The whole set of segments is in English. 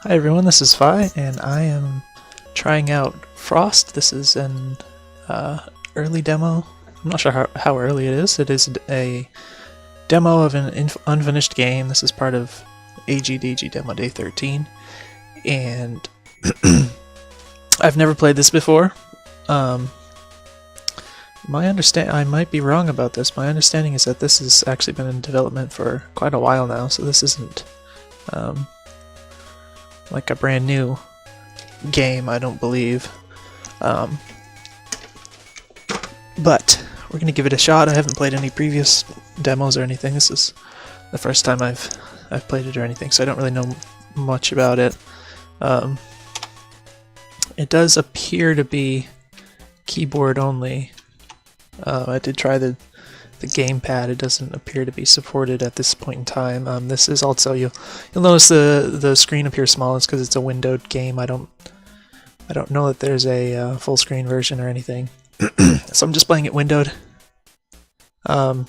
Hi everyone, this is Phi, and I am trying out Frost. This is an early demo. I'm not sure how early it is. It is a demo of an unfinished game. This is part of AGDG Demo Day 13, and I've never played this before. I might be wrong about this. My understanding is that this has actually been in development for quite a while now, so this isn't like a brand new game, I don't believe. But we're gonna give it a shot. I haven't played any previous demos or anything. This is the first time I've played it or anything, so I don't really know much about it. It does appear to be keyboard only. I did try the gamepad. It doesn't appear to be supported at this point in time. This is also you'll notice the screen appears small. It's because it's a windowed game. I don't know that there's a full screen version or anything, so I'm just playing it windowed. I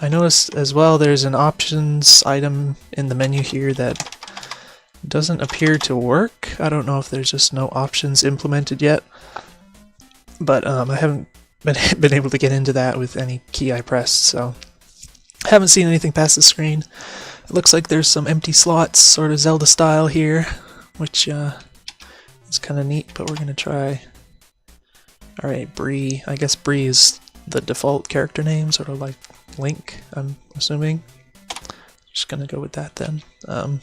noticed as well there's an options item in the menu here that doesn't appear to work. I don't know if there's just no options implemented yet, but I haven't been able to get into that with any key I pressed, so I haven't seen anything past the screen. It looks like there's some empty slots, sort of Zelda style here, which is kind of neat, but we're going to try. Alright, Bree. I guess Bree is the default character name, sort of like Link, I'm assuming. Just going to go with that then. Alright,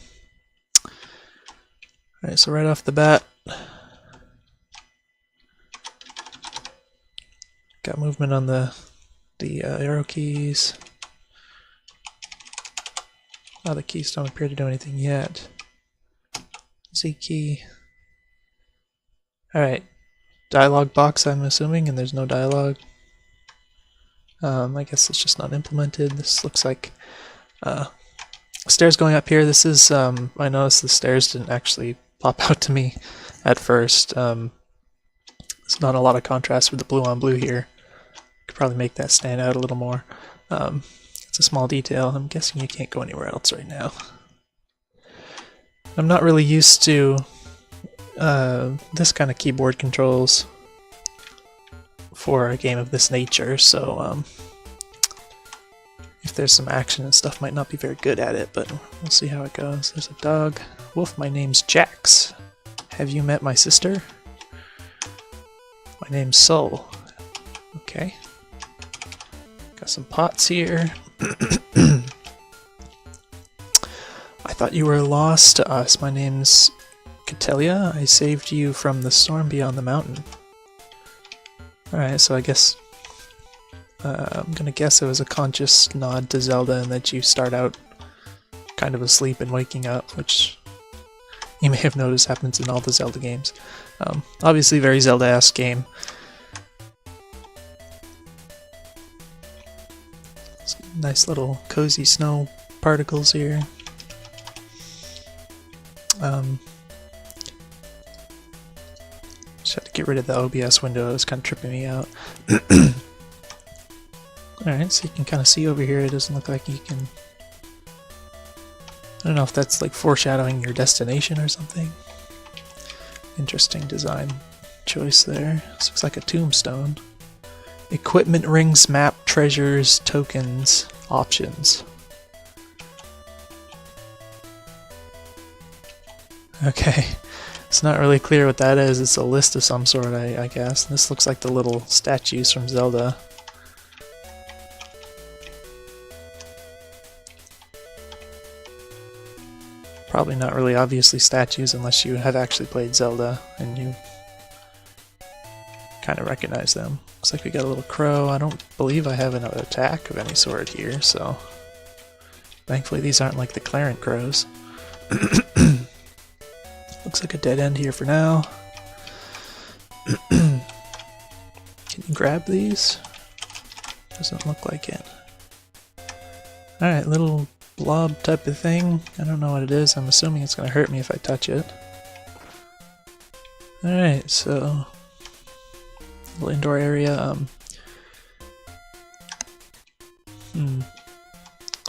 so right off the bat, got movement on the arrow keys. Oh, the keys don't appear to do anything yet. Z key. Alright. Dialog box, I'm assuming, and there's no dialogue. I guess it's just not implemented. This looks like stairs going up here. This is, I noticed the stairs didn't actually pop out to me at first. There's not a lot of contrast with the blue on blue here. Could probably make that stand out a little more. It's a small detail. I'm guessing you can't go anywhere else right now. I'm not really used to this kind of keyboard controls for a game of this nature, so if there's some action and stuff, might not be very good at it, but we'll see how it goes. There's a dog. Wolf, my name's Jax. Have you met my sister? My name's Soul. Okay. Got some pots here. I thought you were lost to us. My name's Catellia. I saved you from the storm beyond the mountain. Alright, so I guess I'm gonna guess it was a conscious nod to Zelda and that you start out kind of asleep and waking up, which you may have noticed happens in all the Zelda games. Obviously very Zelda-esque game. Nice little cozy snow particles here. Just had to get rid of the OBS window, it was kind of tripping me out. Alright, so you can kind of see over here, it doesn't look like you can... I don't know if that's like foreshadowing your destination or something. Interesting design choice there. This looks like a tombstone. Equipment rings, map, treasures, tokens, options. Okay, it's not really clear what that is. It's a list of some sort, I guess. This looks like the little statues from Zelda. Probably not really obviously statues unless you have actually played Zelda and you kind of recognize them. Looks like we got a little crow. I don't believe I have an attack of any sort here, so thankfully these aren't like the Clarent crows. Looks like a dead end here for now. Can you grab these? Doesn't look like it. Alright, little blob type of thing. I don't know what it is. I'm assuming it's going to hurt me if I touch it. Alright, so little indoor area.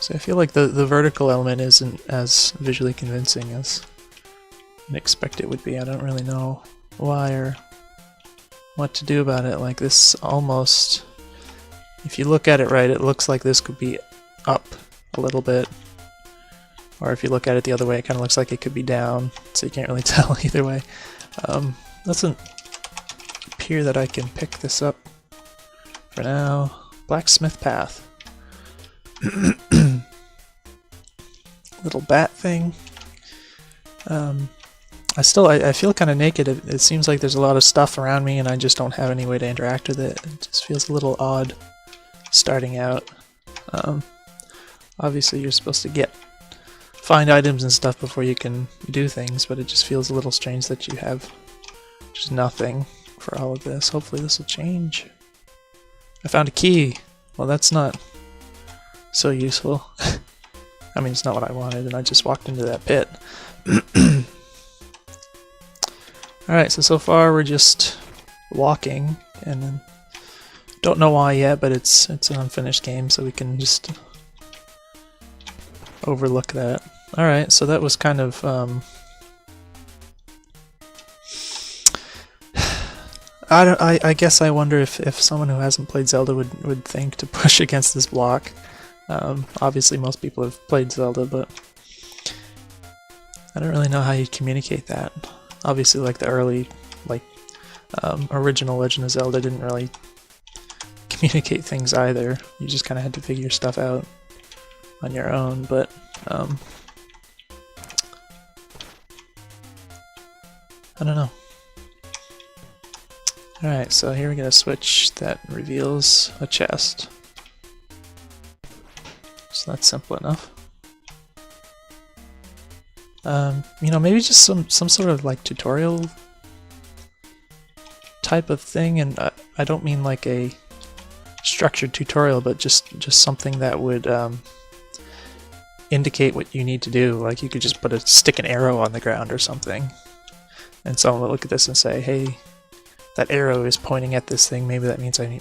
So I feel like the vertical element isn't as visually convincing as expect it would be. I don't really know why or what to do about it. Like this almost, if you look at it right, it looks like this could be up a little bit. Or if you look at it the other way, it kind of looks like it could be down, so you can't really tell either way. Doesn't appear that I can pick this up for now. Blacksmith path. Little bat thing. I feel kind of naked. It seems like there's a lot of stuff around me and I just don't have any way to interact with it. It just feels a little odd starting out. Obviously you're supposed to find items and stuff before you can do things, but it just feels a little strange that you have just nothing for all of this. Hopefully this will change. I found a key. Well, that's not so useful. I mean, it's not what I wanted, and I just walked into that pit. Alright, so far we're just walking, and then don't know why yet, but it's an unfinished game, so we can just overlook that. Alright, so that was kind of I guess I wonder if someone who hasn't played Zelda would think to push against this block. Obviously most people have played Zelda, but I don't really know how you communicate that. Obviously like the early, original Legend of Zelda didn't really communicate things either. You just kind of had to figure stuff out on your own, but I don't know. Alright, so here we got a switch that reveals a chest. So that's simple enough. Maybe just some sort of like tutorial type of thing, and I don't mean like a structured tutorial, but just something that would indicate what you need to do. Like you could just stick an arrow on the ground or something, and someone will look at this and say, hey, that arrow is pointing at this thing, maybe that means I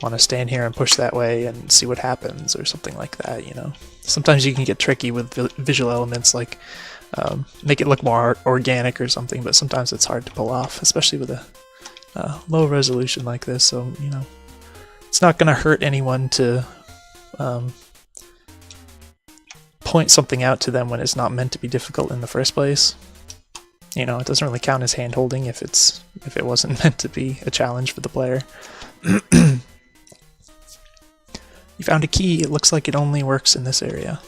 want to stand here and push that way and see what happens, or something like that, you know. Sometimes you can get tricky with visual elements, like make it look more organic or something, but sometimes it's hard to pull off, especially with a low resolution like this, so, you know, it's not going to hurt anyone to point something out to them when it's not meant to be difficult in the first place. You know, it doesn't really count as hand-holding if it wasn't meant to be a challenge for the player. You found a key. It looks like it only works in this area.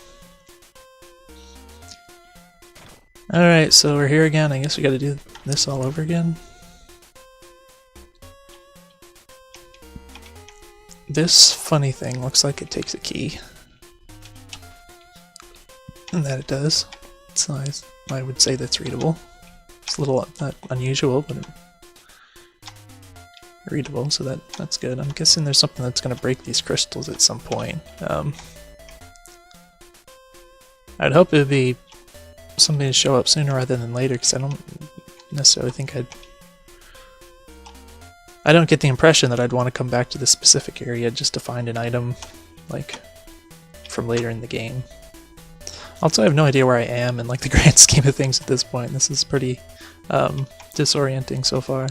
Alright, so we're here again. I guess we gotta do this all over again. This funny thing looks like it takes a key. And that it does. It's nice. I would say that's readable. It's a little not unusual, but readable, so that's good. I'm guessing there's something that's going to break these crystals at some point. I'd hope it would be something to show up sooner rather than later, because I don't necessarily think I don't get the impression that I'd want to come back to this specific area just to find an item, like, from later in the game. Also, I have no idea where I am in, like, the grand scheme of things at this point. This is pretty disorienting so far.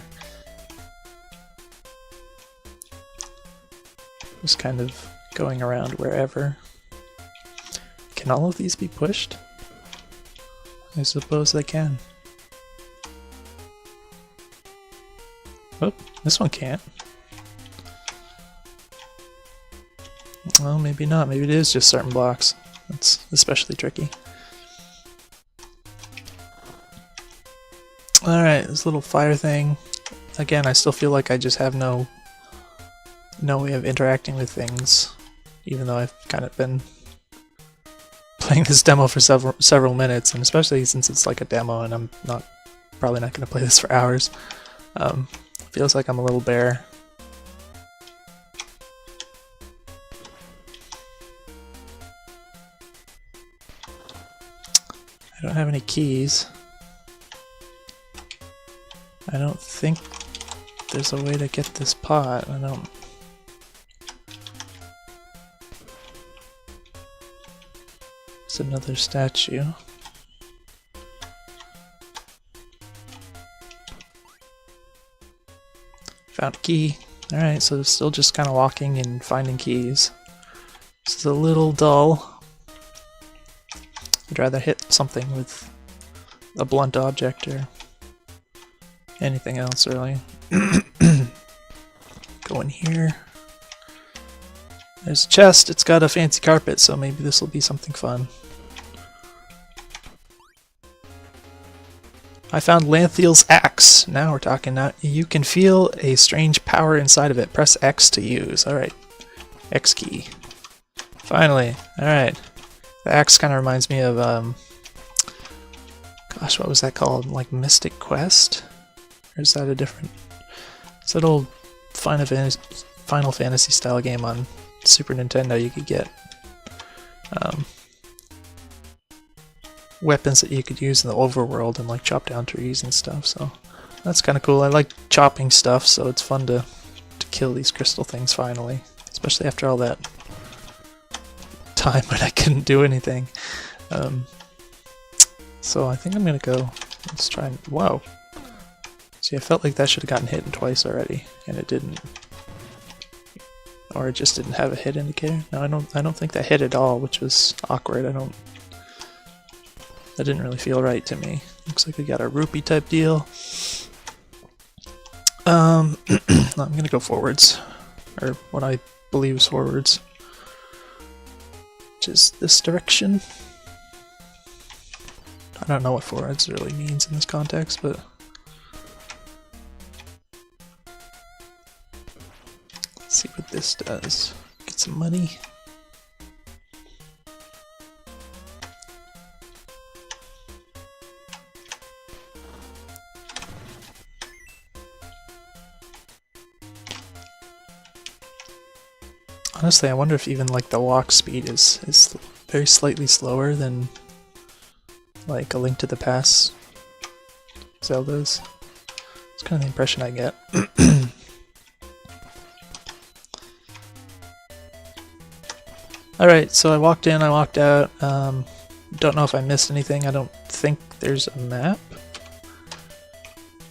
Just kind of going around wherever. Can all of these be pushed? I suppose they can. Oh, this one can't. Well, maybe not. Maybe it is just certain blocks. That's especially tricky. Alright, this little fire thing. Again, I still feel like I just have no way of interacting with things, even though I've kind of been playing this demo for several minutes, and especially since it's like a demo and I'm probably not going to play this for hours. Feels like I'm a little bare. I don't have any keys. I don't think there's a way to get this pot. It's another statue. Found a key. Alright, so still just kind of walking and finding keys. This is a little dull. I'd rather hit something with a blunt object or anything else, really. Go in here. There's a chest. It's got a fancy carpet, so maybe this will be something fun. I found Lanthiel's axe. Now we're talking. Now you can feel a strange power inside of it. Press X to use. Alright. X key. Finally. Alright. The axe kind of reminds me of, gosh, what was that called? Like Mystic Quest? Or is that a different... It's that old Final Fantasy style game on Super Nintendo you could get. Weapons that you could use in the overworld and like chop down trees and stuff, so that's kind of cool. I like chopping stuff, so it's fun to kill these crystal things finally, especially after all that time when I couldn't do anything. So I think I'm gonna go, let's try and, whoa. See, I felt like that should have gotten hit twice already, and it didn't. Or it just didn't have a hit indicator. No, I don't think that hit at all, which was awkward. That didn't really feel right to me. Looks like we got a rupee type deal. I'm gonna go forwards, or what I believe is forwards, which is this direction. I don't know what forwards really means in this context, but let's see what this does. Get some money. Honestly, I wonder if even like the walk speed is very slightly slower than like A Link to the Past Zelda's. It's kind of the impression I get. Alright, so I walked in, I walked out. Don't know if I missed anything. I don't think there's a map.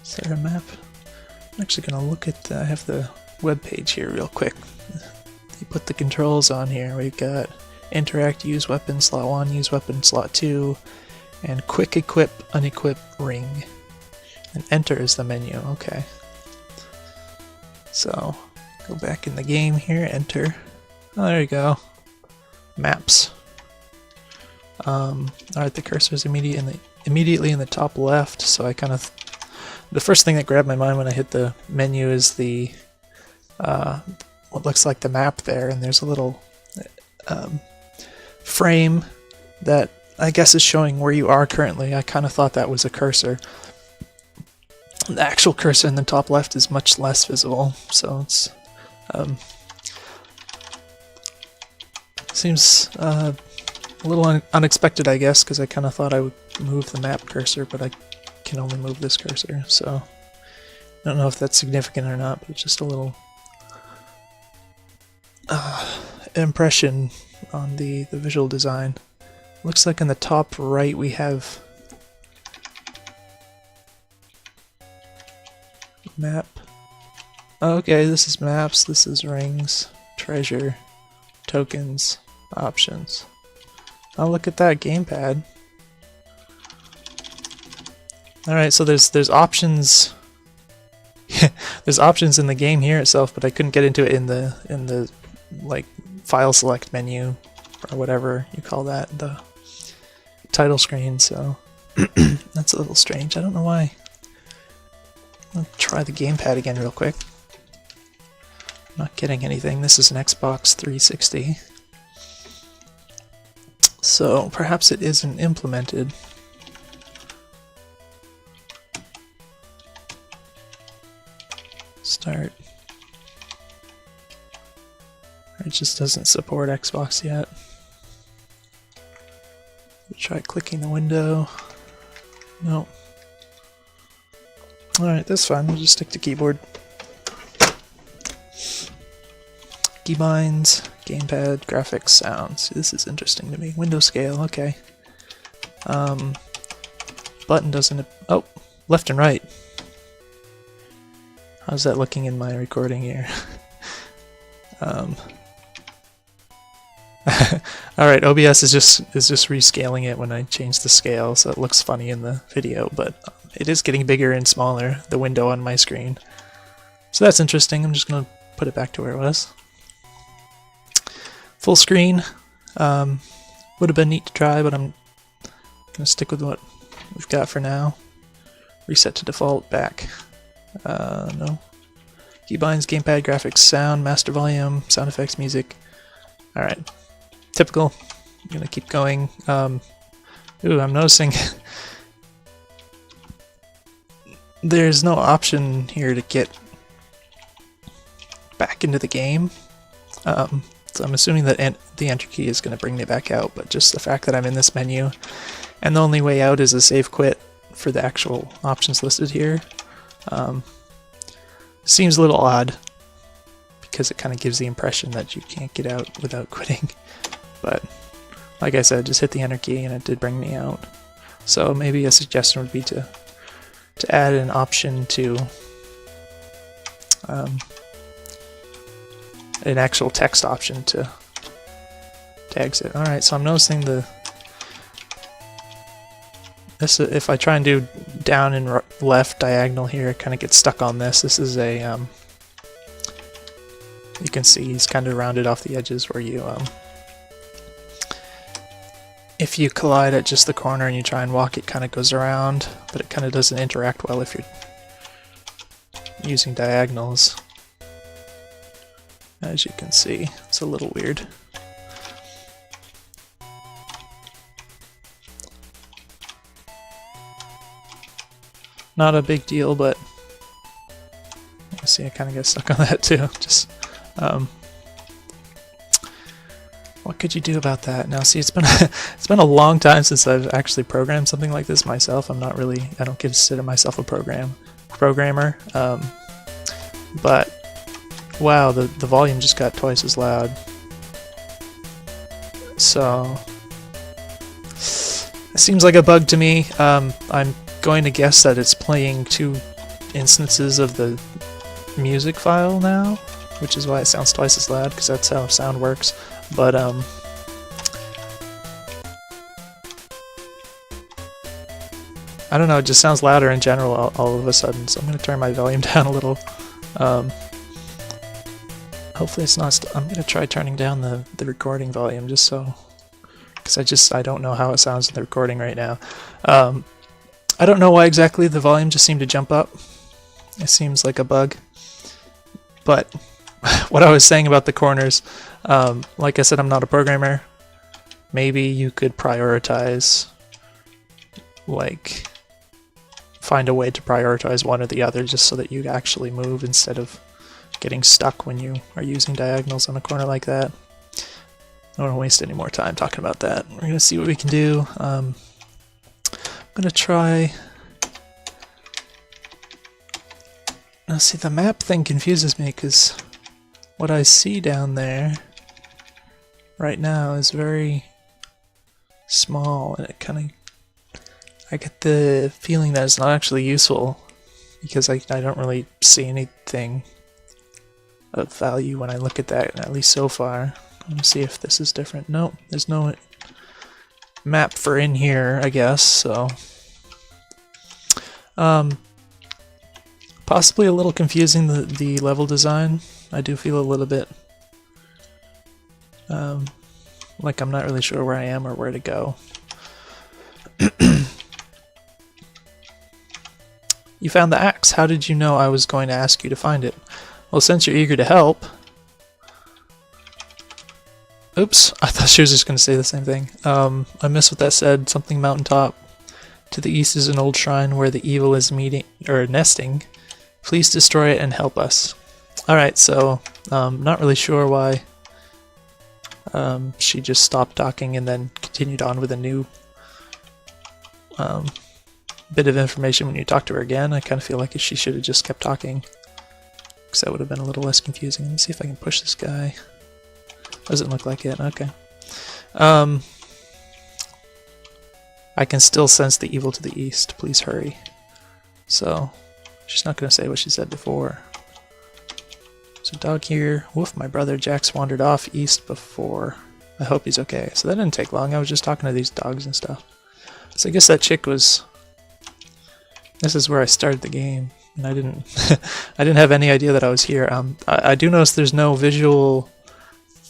Is there a map? I'm actually gonna look at I have the web page here real quick. You put the controls on here. We've got interact, use weapon slot 1, use weapon slot 2, and quick equip, unequip ring. And enter is the menu. Okay. So go back in the game here, enter. Oh, there you go. Maps. Alright, the cursor is immediately in the top left, so I kind of... The first thing that grabbed my mind when I hit the menu is the what looks like the map there, and there's a little frame that I guess is showing where you are currently. I kind of thought that was a cursor. The actual cursor in the top left is much less visible, so it's seems a little unexpected, I guess, because I kind of thought I would move the map cursor, but I can only move this cursor, so I don't know if that's significant or not, but it's just a little impression on the visual design. Looks like in the top right we have map. Okay, this is maps, this is rings, treasure, tokens, options. Oh, look at that gamepad. Alright, so there's options. There's options in the game here itself, but I couldn't get into it in the like file select menu or whatever you call that, the title screen, so that's a little strange. I don't know why. I'll try the gamepad again real quick. Not getting anything. This is an Xbox 360. So perhaps it isn't implemented. Start. It just doesn't support Xbox yet. Try clicking the window. Nope. Alright, that's fine. We'll just stick to keyboard. Keybinds, gamepad, graphics, sounds. This is interesting to me. Window scale, okay. Button doesn't... Oh, left and right. How's that looking in my recording here? Alright, OBS is just rescaling it when I change the scale, so it looks funny in the video, but it is getting bigger and smaller, the window on my screen. So that's interesting. I'm just going to put it back to where it was. Full screen. Would have been neat to try, but I'm going to stick with what we've got for now. Reset to default, back. No. Keybinds, gamepad, graphics, sound, master volume, sound effects, music. Alright. Typical. I'm going to keep going. Ooh, I'm noticing there's no option here to get back into the game. So I'm assuming that the enter key is going to bring me back out, but just the fact that I'm in this menu and the only way out is a save quit for the actual options listed here seems a little odd, because it kind of gives the impression that you can't get out without quitting. But like I said, just hit the enter key and it did bring me out. So maybe a suggestion would be to add an option to an actual text option to exit. Alright, so I'm noticing this, if I try and do down and left diagonal here, it kind of gets stuck on this. This is a, you can see he's kind of rounded off the edges where you, if you collide at just the corner and you try and walk, it kind of goes around, but it kind of doesn't interact well if you're using diagonals. As you can see, it's a little weird. Not a big deal, but I see I kind of get stuck on that too. Just what could you do about that? Now, see, it's been a long time since I've actually programmed something like this myself. I don't consider myself a programmer. But wow, the volume just got twice as loud. So it seems like a bug to me. I'm going to guess that it's playing 2 instances of the music file now, which is why it sounds twice as loud, because that's how sound works. But I don't know, it just sounds louder in general all of a sudden, so I'm going to turn my volume down a little. Hopefully it's not I'm going to try turning down the recording volume, just so, because I don't know how it sounds in the recording right now. I don't know why exactly the volume just seemed to jump up. It seems like a bug. But what I was saying about the corners, like I said, I'm not a programmer. Maybe you could prioritize, like, find a way to prioritize one or the other just so that you actually move instead of getting stuck when you are using diagonals on a corner like that. I don't want to waste any more time talking about that. We're going to see what we can do. I'm going to try... Now see, the map thing confuses me because what I see down there right now is very small, and it kind of... I get the feeling that it's not actually useful because I don't really see anything of value when I look at that, at least so far. Let me see if this is different. Nope, there's no map for in here, I guess, so... possibly a little confusing, the level design. I do feel a little bit like I'm not really sure where I am or where to go. You found the axe. How did you know I was going to ask you to find it? Well, since you're eager to help... Oops, I thought she was just going to say the same thing. I missed what that said. Something mountaintop. To the east is an old shrine where the evil is nesting. Please destroy it and help us. Alright, so not really sure why she just stopped talking and then continued on with a new bit of information when you talk to her again. I kind of feel like she should have just kept talking, because that would have been a little less confusing. Let me see if I can push this guy. Doesn't look like it. Okay. I can still sense the evil to the east. Please hurry. So, she's not going to say what she said before. There's a dog here. Woof, my brother Jax wandered off east before. I hope he's okay. So that didn't take long. I was just talking to these dogs and stuff. So I guess that chick was... This is where I started the game. And I didn't I didn't have any idea that I was here. I do notice there's no visual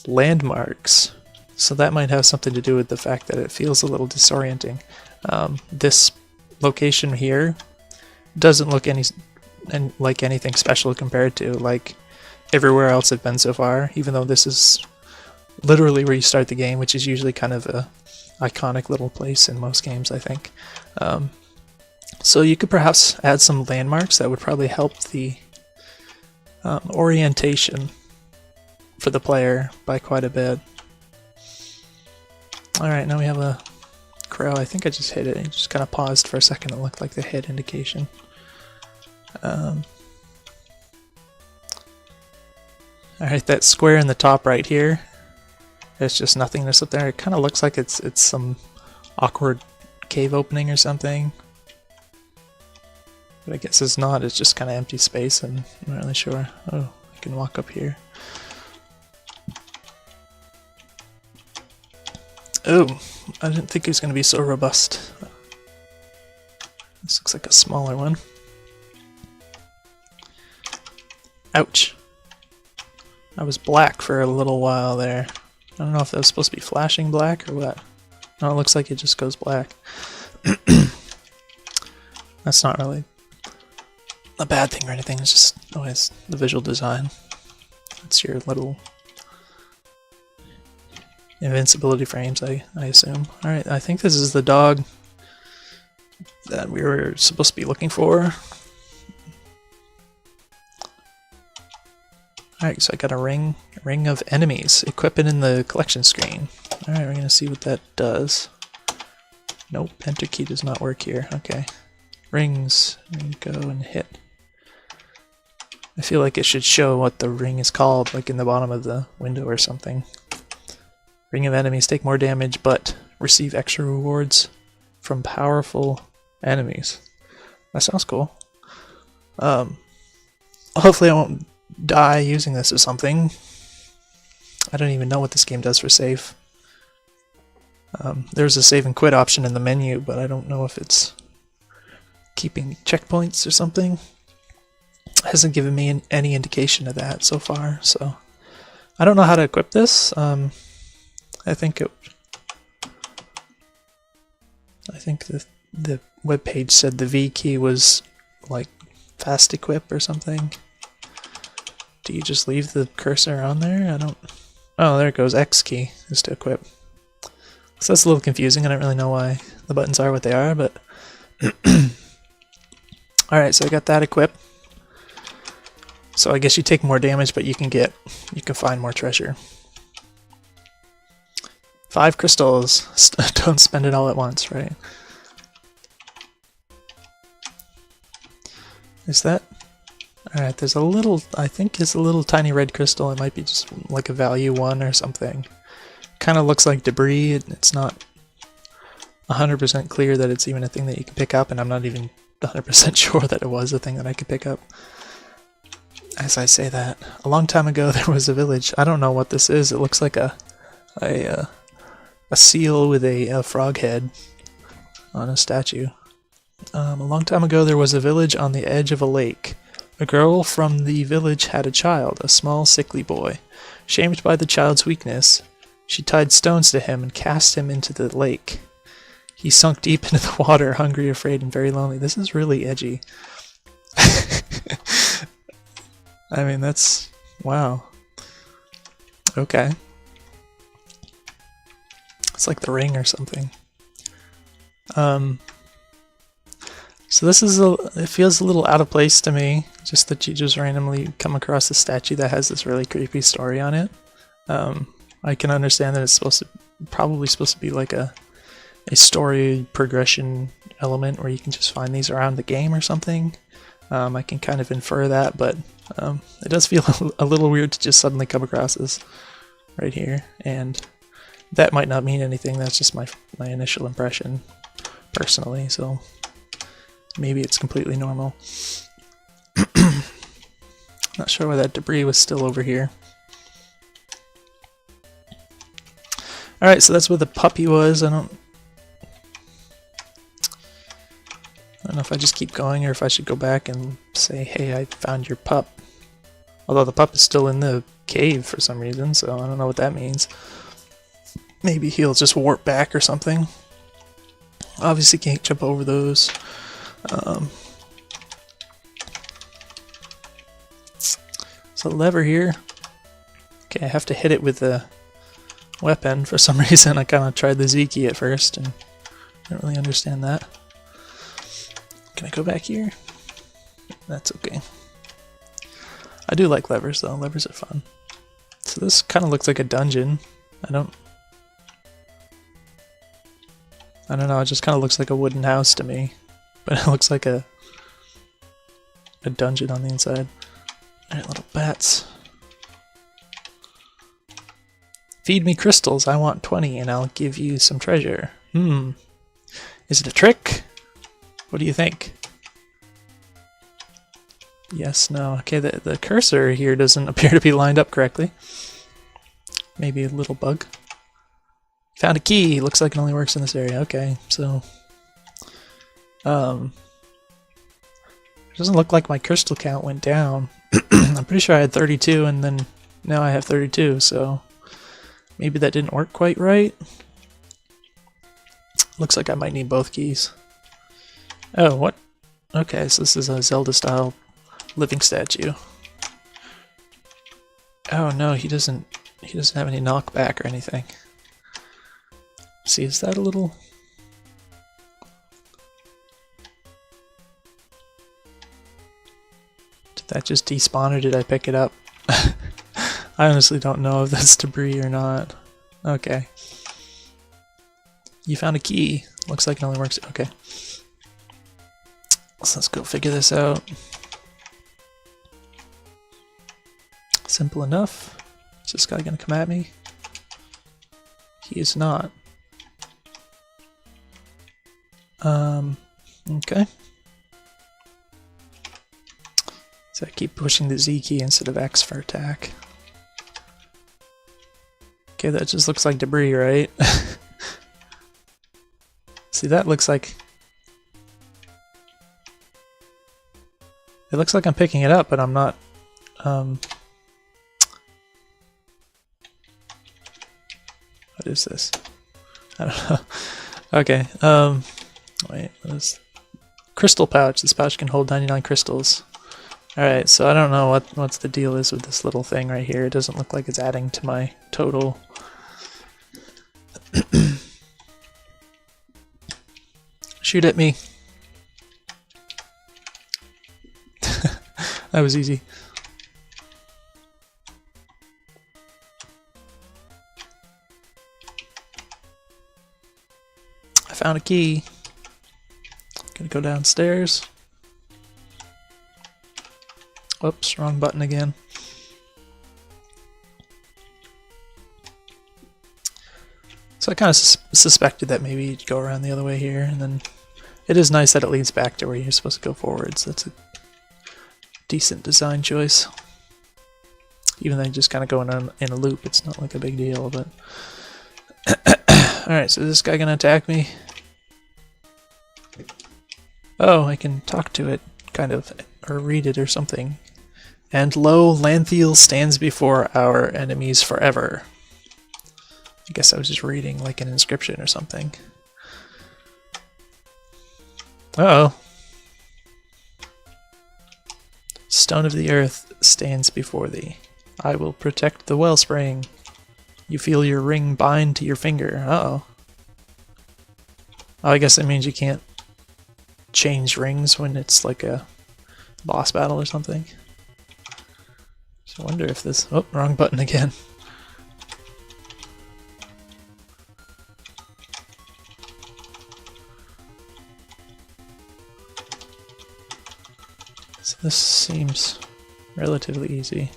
landmarks. So that might have something to do with the fact that it feels a little disorienting. This location here doesn't look like anything special compared to like everywhere else I've been so far, even though this is literally where you start the game, which is usually kind of a iconic little place in most games, I think. So you could perhaps add some landmarks that would probably help the orientation for the player by quite a bit. Alright, now we have a crow. I think I just hit it. It just kind of paused for a second. It looked like the hit indication. Alright, that square in the top right here, there's just nothingness up there. It kind of looks like it's some awkward cave opening or something. But I guess it's not. It's just kind of empty space, and I'm not really sure. Oh, I can walk up here. Oh, I didn't think it was going to be so robust. This looks like a smaller one. Ouch. I was black for a little while there. I don't know if that was supposed to be flashing black or what. No, it looks like it just goes black. That's not really a bad thing or anything, it's just always the visual design. It's your little invincibility frames, I assume. Alright, I think this is the dog that we were supposed to be looking for. Alright, so I got a ring of enemies. Equip it in the collection screen. Alright, we're gonna see what that does. Nope, enter key does not work here. Okay. Rings, and go and hit. I feel like it should show what the ring is called, like in the bottom of the window or something. Ring of enemies take more damage, but receive extra rewards from powerful enemies. That sounds cool. Hopefully I won't die using this or something. I don't even know what this game does for save. There's a save and quit option in the menu, but I don't know if it's keeping checkpoints or something. It hasn't given me any indication of that so far, so I don't know how to equip this. I think the web page said the V key was like fast equip or something. Do you just leave the cursor on there? I don't... Oh, there it goes. X key is to equip. So that's a little confusing. I don't really know why the buttons are what they are, but... Alright, so I got that equipped. So I guess you take more damage, but you can find more treasure. 5 crystals. Don't spend it all at once, right? Is that... Alright, there's a little... I think it's a little tiny red crystal. It might be just like a value 1 or something. Kind of looks like debris. It's not 100% clear that it's even a thing that you can pick up, and I'm not even 100% sure that it was a thing that I could pick up. As I say that, a long time ago there was a village. I don't know what this is. It looks like a seal with a frog head on a statue. A long time ago there was a village on the edge of a lake. A girl from the village had a child, a small sickly boy. Shamed by the child's weakness, she tied stones to him and cast him into the lake. He sunk deep into the water, hungry, afraid, and very lonely. This is really edgy. I mean, that's... wow. Okay. It's like The Ring or something. So this is it feels a little out of place to me, just that you just randomly come across a statue that has this really creepy story on it. I can understand that it's probably supposed to be like a story progression element where you can just find these around the game or something. I can kind of infer that, but it does feel a little weird to just suddenly come across this right here, and that might not mean anything. That's just my initial impression personally, so maybe it's completely normal. Not sure why that debris was still over here. Alright, so that's where the puppy was. I don't know if I just keep going or if I should go back and say, hey, I found your pup. Although the pup is still in the cave for some reason, so I don't know what that means. Maybe he'll just warp back or something. Obviously can't jump over those. So lever here. Okay, I have to hit it with the weapon for some reason. I kind of tried the Z key at first and didn't really understand that. Can I go back here? That's okay. I do like levers though. Levers are fun. So this kind of looks like a dungeon. I don't know, it just kind of looks like a wooden house to me. But it looks like a dungeon on the inside. Alright, little bats. Feed me crystals, I want 20 and I'll give you some treasure. Is it a trick? What do you think? Yes, no. Okay, the cursor here doesn't appear to be lined up correctly. Maybe a little bug. Found a key! Looks like it only works in this area. Okay, so... it doesn't look like my crystal count went down. I'm pretty sure I had 32 and then now I have 32, so... maybe that didn't work quite right. Looks like I might need both keys. Oh, what? Okay, so this is a Zelda-style living statue. Oh no, he doesn't have any knockback or anything. See, is that a little... did that just despawn or did I pick it up? I honestly don't know if that's debris or not. Okay. You found a key. Looks like it only works... okay. So let's go figure this out. Simple enough. Is this guy gonna come at me? He is not. Okay. So I keep pushing the Z key instead of X for attack. Okay, that just looks like debris, right? See, that looks like... it looks like I'm picking it up, but I'm not... what is this? I don't know. Okay, wait, what is... crystal pouch. This pouch can hold 99 crystals. Alright, so I don't know what's the deal is with this little thing right here. It doesn't look like it's adding to my total. Shoot at me. That was easy. I found a key. Gonna go downstairs. Whoops, wrong button again. So I kind of suspected that maybe you'd go around the other way here, and then it is nice that it leads back to where you're supposed to go forwards. That's a decent design choice. Even though you're just kind of going on in a loop, it's not like a big deal, but... Alright, so is this guy gonna attack me? Oh, I can talk to it, kind of, or read it or something. And lo, Lanthiel stands before our enemies forever. I guess I was just reading like an inscription or something. Uh-oh. Stone of the earth stands before thee. I will protect the wellspring. You feel your ring bind to your finger. Uh-oh. Oh, I guess that means you can't change rings when it's like a boss battle or something. So I wonder if this... oh, wrong button again. So this seems relatively easy.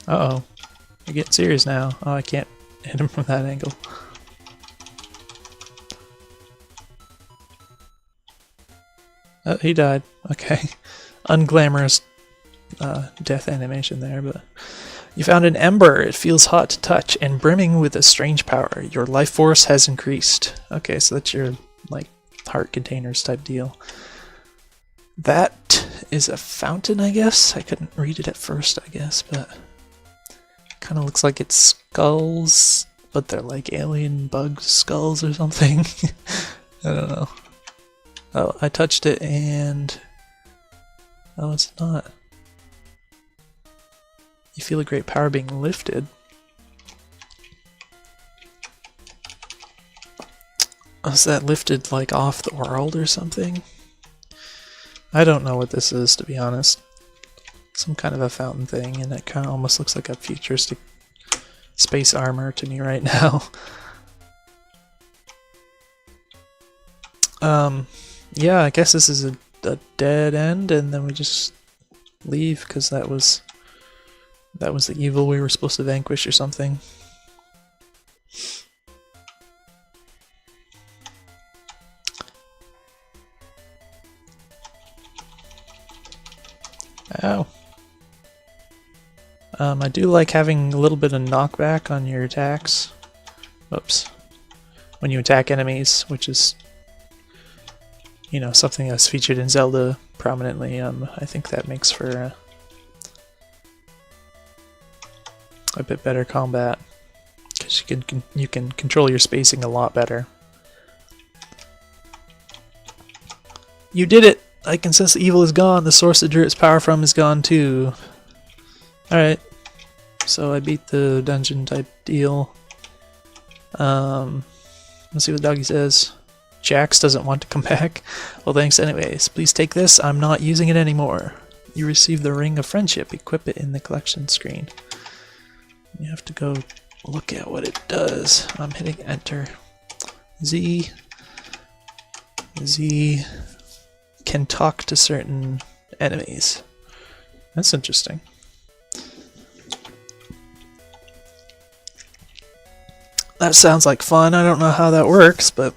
Uh-oh. I get serious now. Oh, I can't hit him from that angle. Oh, he died. Okay. Unglamorous death animation there, but you found an ember. It feels hot to touch and brimming with a strange power. Your life force has increased. Okay, so that's your like heart containers type deal. That is a fountain, I guess. I couldn't read it at first, I guess, but kind of looks like it's skulls, but they're like alien bug skulls or something. I don't know. Oh, I touched it and... oh, it's not. You feel a great power being lifted. Was that lifted like off the world or something? I don't know what this is, to be honest. Some kind of a fountain thing, and it kind of almost looks like a futuristic space armor to me right now. Yeah, I guess this is a dead end, and then we just leave because that was the evil we were supposed to vanquish or something. Ow. I do like having a little bit of knockback on your attacks. Oops. When you attack enemies, which is, you know, something that's featured in Zelda prominently. I think that makes for a bit better combat, because you can control your spacing a lot better. You did it! I can sense the evil is gone. The source it drew its power from is gone too. Alright. So I beat the dungeon type deal. Let's see what Doggy says. Jax doesn't want to come back. Well, thanks anyways. Please take this. I'm not using it anymore. You receive the Ring of Friendship. Equip it in the collection screen. You have to go look at what it does. I'm hitting enter. Z can talk to certain enemies. That's interesting. That sounds like fun. I don't know how that works, but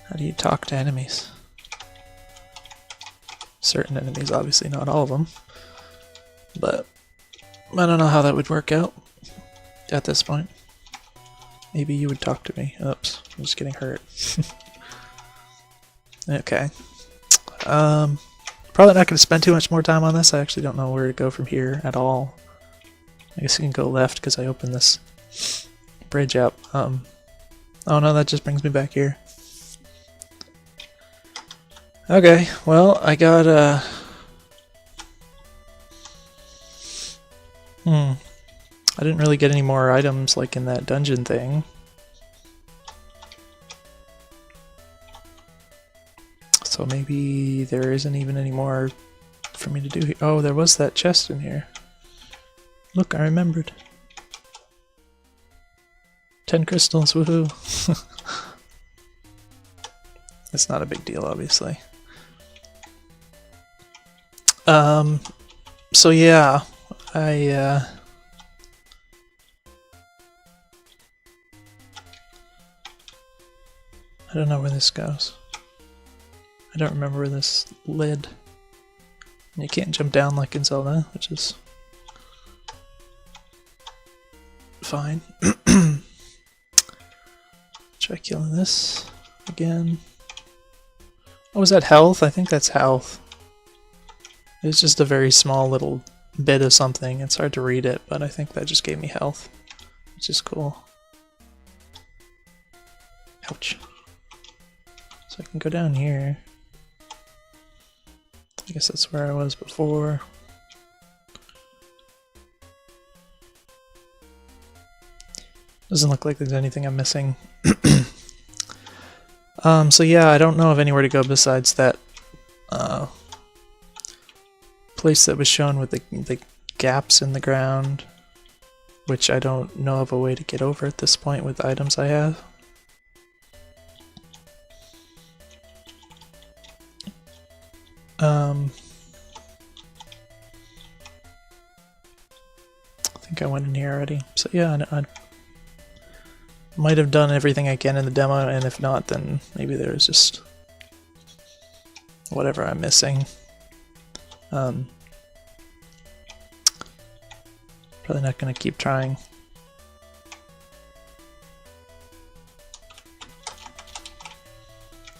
how do you talk to enemies? Certain enemies, obviously not all of them, but I don't know how that would work out at this point. Maybe you would talk to me. Oops, I'm just getting hurt. Okay. Probably not going to spend too much more time on this. I actually don't know where to go from here at all. I guess you can go left because I opened this bridge up. Oh no, that just brings me back here. Okay, well, I got I didn't really get any more items like in that dungeon thing. So maybe there isn't even any more for me to do here. Oh, there was that chest in here. Look, I remembered. 10 crystals, woohoo! It's not a big deal, obviously. So yeah, I don't know where this goes. I don't remember where this led. You can't jump down like in Zelda, which is fine. Try killing this again. Oh, is that health? I think that's health. It's just a very small little bit of something. It's hard to read it, but I think that just gave me health, which is cool. Ouch. So I can go down here. I guess that's where I was before. Doesn't look like there's anything I'm missing. So yeah, I don't know of anywhere to go besides that place that was shown with the gaps in the ground, which I don't know of a way to get over at this point with the items I have. I think I went in here already. So yeah, I might have done everything I can in the demo, and if not, then maybe there's just whatever I'm missing. Probably not going to keep trying.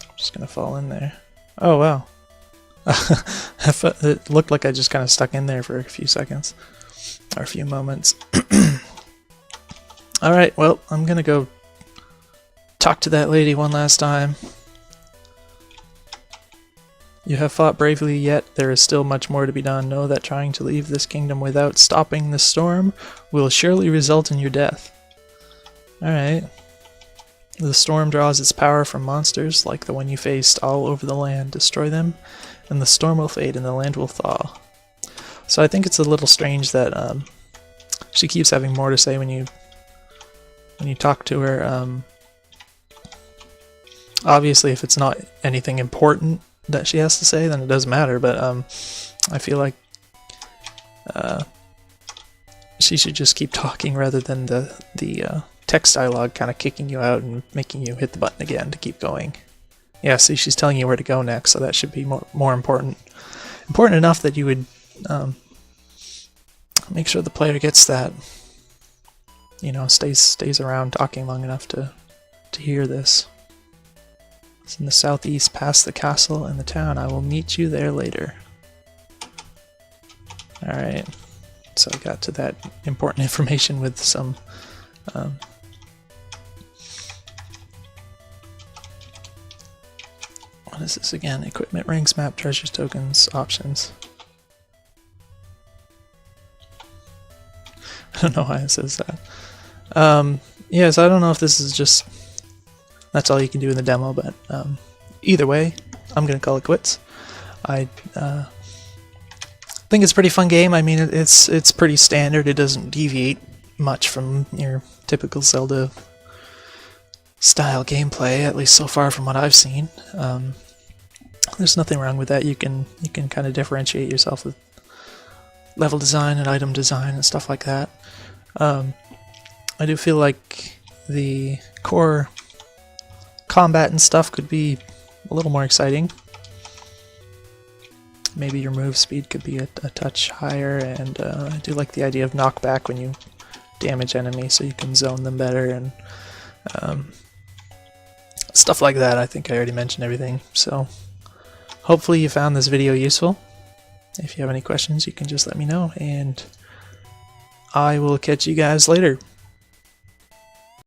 I'm just going to fall in there. Oh wow. It looked like I just kind of stuck in there for a few seconds. Or a few moments. Alright, well, I'm gonna go talk to that lady one last time. You have fought bravely, yet there is still much more to be done. Know that trying to leave this kingdom without stopping the storm will surely result in your death. Alright. The storm draws its power from monsters like the one you faced all over the land. Destroy them, and the storm will fade and the land will thaw. So I think it's a little strange that she keeps having more to say when you talk to her. Obviously, if it's not anything important that she has to say, then it doesn't matter. But I feel like she should just keep talking rather than the text dialogue kind of kicking you out and making you hit the button again to keep going. Yeah, see, she's telling you where to go next, so that should be more important. Important enough that you would make sure the player gets that, you know, stays around talking long enough to hear this. It's in the southeast, past the castle and the town. I will meet you there later. Alright, so I got to that important information with some what is this again? Equipment, ranks, map, treasures, tokens, options. I don't know why it says that. Yeah, so I don't know if this is just... that's all you can do in the demo, but either way, I'm going to call it quits. I think it's a pretty fun game. I mean, it's pretty standard. It doesn't deviate much from your typical Zelda style gameplay, at least so far from what I've seen. There's nothing wrong with that. You can kind of differentiate yourself with level design and item design and stuff like that. I do feel like the core combat and stuff could be a little more exciting. Maybe your move speed could be a touch higher, and I do like the idea of knockback when you damage enemies so you can zone them better, and stuff like that. I think I already mentioned everything, so hopefully you found this video useful. If you have any questions, you can just let me know, and I will catch you guys later.